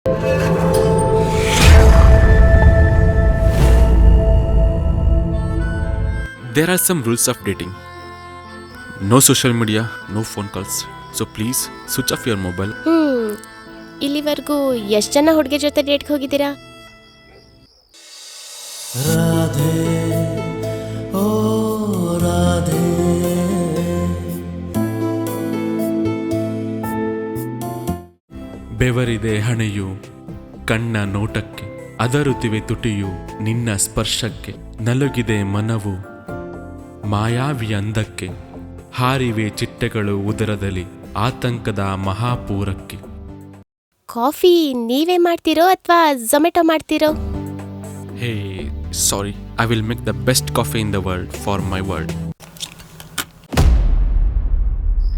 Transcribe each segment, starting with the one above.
There are some rules of dating. No social media, no phone calls. So please switch off your mobile. ಇಲ್ಲಿವರೆಗೂ ಎಷ್ಟು ಜನ ಹುಡುಗಿ ಜೊತೆ ಡೇಟ್ಗೆ ಹೋಗಿದ್ದೀರಾ? ರಾಧೆ ಓ ರಾಧೆ, ಬೆವರಿದೆ ಹಣೆಯು ಕಣ್ಣ ನೋಟಕ್ಕೆ, ಅದರುತ್ತಿವೆ ತುಟಿಯು ನಿನ್ನ ಸ್ಪರ್ಶಕ್ಕೆ, ನಲುಗಿದೆ ಮನವು ಮಾಯಾವಿ ಅಂದಕ್ಕೆ, ಹಾರಿವೆ ಚಿಟ್ಟೆಗಳು ಉದರದಲ್ಲಿ ಆತಂಕದ ಮಹಾಪೂರಕ್ಕೆ. ಕಾಫಿ ನೀವೇ ಮಾಡ್ತಿರೋ ಅಥವಾ ಝೊಮ್ಯಾಟೊ ಮಾಡ್ತಿರೋ? Hey sorry, I will make the best coffee in the world for my world.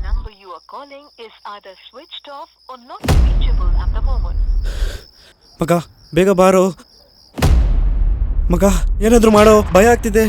Number you are calling is either switched off or not reachable at the moment. ಮಗ ಬೇಗ ಬಾರೋ ಮಗ, ಏನಾದರೂ ಮಾಡೋ, ಭಯ ಆಗ್ತಿದೆ.